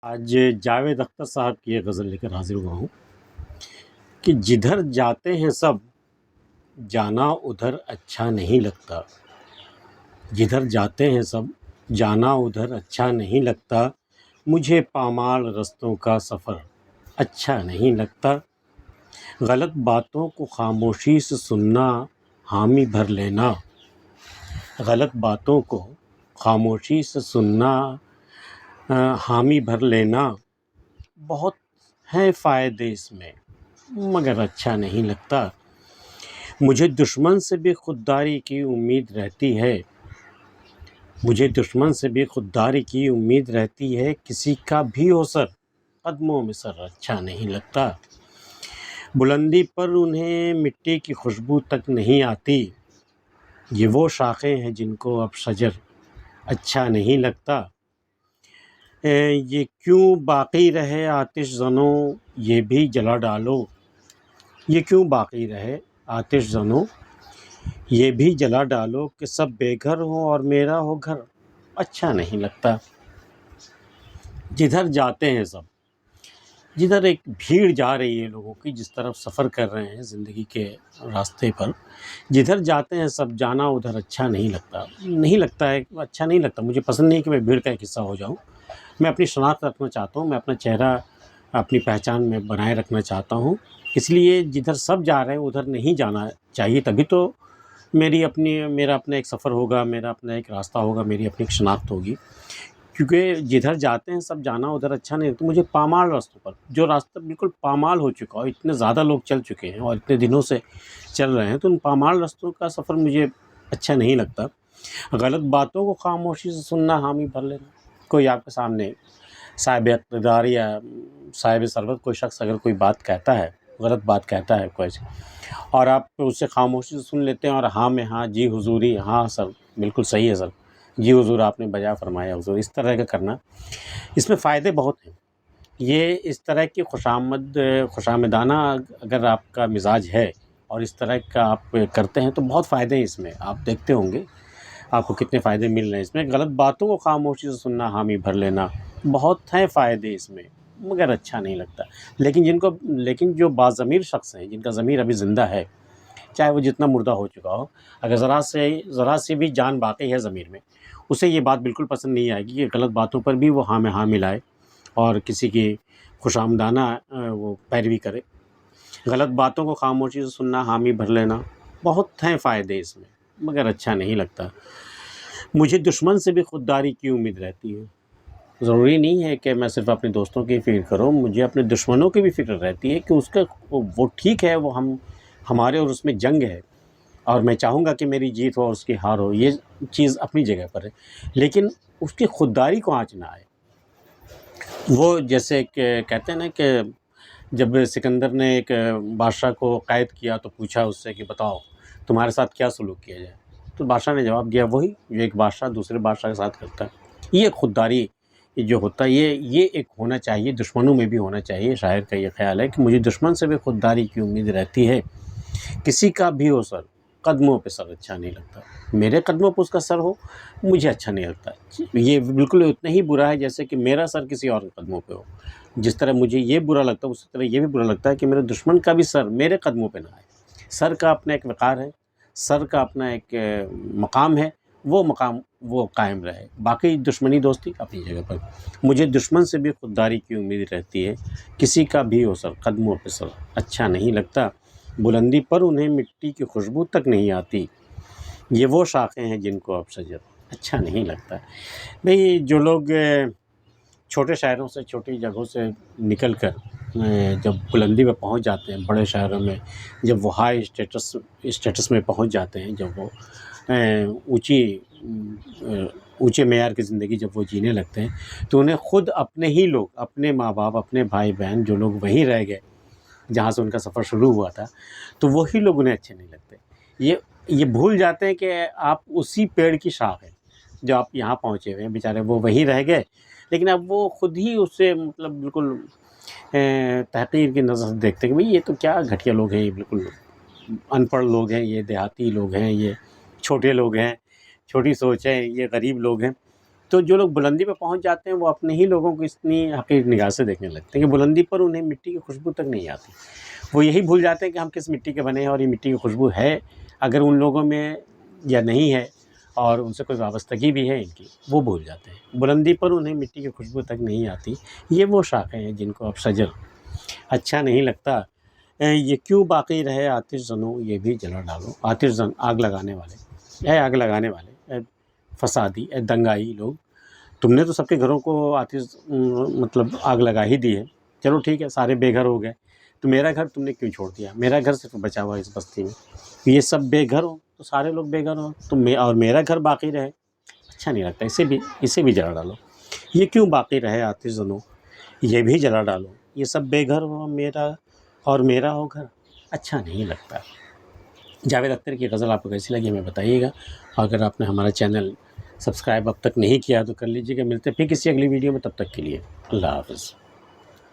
آج جاوید اختر صاحب کی ایک غزل لے کر حاضر ہوا ہوں کہ جدھر جاتے ہیں سب جانا ادھر اچھا نہیں لگتا، جدھر جاتے ہیں سب جانا ادھر اچھا نہیں لگتا، مجھے پامال رستوں کا سفر اچھا نہیں لگتا، غلط باتوں کو خاموشی سے سننا حامی بھر لینا، غلط باتوں کو خاموشی سے سننا حامی بھر لینا، بہت ہیں فائدے اس میں مگر اچھا نہیں لگتا، مجھے دشمن سے بھی خودداری کی امید رہتی ہے، مجھے دشمن سے بھی خودداری کی امید رہتی ہے، کسی کا بھی ہو سر قدموں میں سر اچھا نہیں لگتا، بلندی پر انہیں مٹی کی خوشبو تک نہیں آتی، یہ وہ شاخیں ہیں جن کو اب شجر اچھا نہیں لگتا، یہ کیوں باقی رہے آتش زنوں یہ بھی جلا ڈالو، یہ کیوں باقی رہے آتش زنوں یہ بھی جلا ڈالو، کہ سب بے گھر ہوں اور میرا ہو گھر اچھا نہیں لگتا، جدھر جاتے ہیں سب، جدھر ایک بھیڑ جا رہی ہے لوگوں کی، جس طرف سفر کر رہے ہیں زندگی کے راستے پر، جدھر جاتے ہیں سب جانا ادھر اچھا نہیں لگتا، نہیں لگتا ہے، اچھا نہیں لگتا، مجھے پسند نہیں کہ میں بھیڑ کا ایک حصہ ہو جاؤں، میں اپنی شناخت رکھنا چاہتا ہوں، میں اپنا چہرہ اپنی پہچان میں بنائے رکھنا چاہتا ہوں، اس لیے جدھر سب جا رہے ہیں ادھر نہیں جانا چاہیے، تبھی تو میرا اپنا ایک سفر ہوگا، میرا اپنا ایک راستہ ہوگا، میری اپنی ایک شناخت ہوگی، کیونکہ جدھر جاتے ہیں سب جانا ادھر اچھا نہیں لگتا، مجھے پامال راستوں پر، جو راستہ بالکل پامال ہو چکا ہو، اتنے زیادہ لوگ چل چکے ہیں اور اتنے دنوں سے چل رہے ہیں، تو ان پامال راستوں کا سفر مجھے اچھا نہیں لگتا، غلط باتوں کو خاموشی سے سننا حامی بھر لینا، کوئی آپ کے سامنے صاحب اقتدار یا صاحب ثروت کوئی شخص اگر کوئی بات کہتا ہے، غلط بات کہتا ہے کوئی، اور آپ اسے خاموشی سے سن لیتے ہیں اور ہاں میں ہاں، جی حضوری، ہاں سر بالکل صحیح ہے سر، جی حضور آپ نے بجا فرمایا حضور، اس طرح کا کرنا، اس میں فائدے بہت ہیں، یہ اس طرح کی خوشامدانہ اگر آپ کا مزاج ہے اور اس طرح کا آپ کرتے ہیں تو بہت فائدے ہیں اس میں، آپ دیکھتے ہوں گے آپ کو کتنے فائدے مل رہے ہیں اس میں، غلط باتوں کو خاموشی سے سننا حامی بھر لینا، بہت ہیں فائدے اس میں مگر اچھا نہیں لگتا، لیکن جو باضمیر شخص ہیں، جن کا ضمیر ابھی زندہ ہے، چاہے وہ جتنا مردہ ہو چکا ہو، اگر ذرا سی بھی جان باقی ہے ضمیر میں، اسے یہ بات بالکل پسند نہیں آئے گی کہ غلط باتوں پر بھی وہ ہاں میں ہاں ملائے اور کسی کی خوشامدانہ وہ پیروی کرے، غلط باتوں کو خاموشی سے سننا حامی بھر لینا، بہت ہیں فائدے اس میں مگر اچھا نہیں لگتا، مجھے دشمن سے بھی خودداری کی امید رہتی ہے، ضروری نہیں ہے کہ میں صرف اپنے دوستوں کی فکر کروں، مجھے اپنے دشمنوں کی بھی فکر رہتی ہے کہ اس کا وہ ٹھیک ہے، وہ ہمارے اور اس میں جنگ ہے اور میں چاہوں گا کہ میری جیت ہو اور اس کی ہار ہو، یہ چیز اپنی جگہ پر ہے، لیکن اس کی خودداری کو آنچ نہ آئے، وہ جیسے کہ کہتے ہیں نا کہ جب سکندر نے ایک بادشاہ کو قید کیا تو پوچھا اس سے کہ بتاؤ تمہارے ساتھ کیا سلوک کیا جائے، تو بادشاہ نے جواب دیا وہی جو ایک بادشاہ دوسرے بادشاہ کے ساتھ کرتا ہے، یہ خودداری جو ہوتا ہے یہ ایک ہونا چاہیے، دشمنوں میں بھی ہونا چاہیے، شاعر کا یہ خیال ہے کہ مجھے دشمن سے بھی خودداری کی امید رہتی ہے، کسی کا بھی ہو سر قدموں پہ سر اچھا نہیں لگتا، میرے قدموں پہ اس کا سر ہو مجھے اچھا نہیں لگتا، یہ بالکل اتنا ہی برا ہے جیسے کہ میرا سر کسی اور کے قدموں پہ ہو، جس طرح مجھے یہ برا لگتا ہے اسی طرح یہ بھی برا لگتا ہے کہ میرے دشمن کا بھی سر میرے قدموں پہ نہ آئے، سر کا اپنا ایک وقار ہے، سر کا اپنا ایک مقام ہے، وہ مقام وہ قائم رہے، باقی دشمنی دوستی اپنی جگہ پر، مجھے دشمن سے بھی خودداری کی امید رہتی ہے، کسی کا بھی ہو سر قدموں پہ سر اچھا نہیں لگتا، بلندی پر انہیں مٹی کی خوشبو تک نہیں آتی، یہ وہ شاخیں ہیں جن کو اب شجر اچھا نہیں لگتا، بھئی جو لوگ چھوٹے شہروں سے چھوٹی جگہوں سے نکل کر جب بلندی پہ پہنچ جاتے ہیں، بڑے شہروں میں جب وہ ہائی اسٹیٹس میں پہنچ جاتے ہیں، جب وہ اونچے معیار کی زندگی جب وہ جینے لگتے ہیں، تو انہیں خود اپنے ہی لوگ، اپنے ماں باپ، اپنے بھائی بہن جو لوگ وہیں رہ گئے جہاں سے ان کا سفر شروع ہوا تھا، تو وہی لوگ انہیں اچھے نہیں لگتے، یہ بھول جاتے ہیں کہ آپ اسی پیڑ کی شاخ ہیں جو آپ یہاں پہنچے ہوئے ہیں، بیچارے وہ وہیں رہ گئے، لیکن اب وہ خود ہی اس سے مطلب بالکل تحقیر کی نظر سے دیکھتے ہیں کہ بھئی یہ تو کیا گھٹیا لوگ ہیں، یہ بالکل ان پڑھ لوگ ہیں، یہ دیہاتی لوگ ہیں، یہ چھوٹے لوگ ہیں، چھوٹی سوچ ہے، یہ غریب لوگ ہیں، تو جو لوگ بلندی پہ پہنچ جاتے ہیں وہ اپنے ہی لوگوں کو اتنی حقیر نگاہ سے دیکھنے لگتے ہیں کہ بلندی پر انہیں مٹی کی خوشبو تک نہیں آتی. وہ یہی بھول جاتے ہیں کہ ہم کس مٹی کے بنے ہیں اور یہ مٹی کی خوشبو ہے اگر ان لوگوں میں یا نہیں ہے اور ان سے کوئی وابستگی بھی ہے ان کی، وہ بھول جاتے ہیں. بلندی پر انہیں مٹی کی خوشبو تک نہیں آتی. یہ وہ شاخیں ہیں جن کو اب شجر اچھا نہیں لگتا. یہ کیوں باقی رہے آتش زنوں یہ بھی جلا ڈالو. آتش زن آگ لگانے والے، آگ لگانے والے، فسادی، دنگائی لوگ، تم نے تو سب کے گھروں کو آتش مطلب آگ لگا ہی دی ہے. چلو ٹھیک ہے، سارے بے گھر ہو گئے، تو میرا گھر تم نے کیوں چھوڑ دیا؟ میرا گھر صرف بچا ہوا ہے اس بستی میں. یہ سب بے گھر ہو تو سارے لوگ بے گھر ہوں اور میرا گھر باقی رہے، اچھا نہیں لگتا. اسے بھی جلا ڈالو. یہ کیوں باقی رہے آتش زنوں یہ بھی جلا ڈالو. یہ سب بے گھر ہو میرا ہو گھر، اچھا نہیں لگتا. جاوید اختر کی غزل آپ کو کیسی لگی ہمیں بتائیے گا. اگر آپ نے ہمارا چینل سبسکرائب اب تک نہیں کیا تو کر لیجیے گا. ملتے پھر کسی اگلی ویڈیو میں، تب تک کے لیے اللہ حافظ.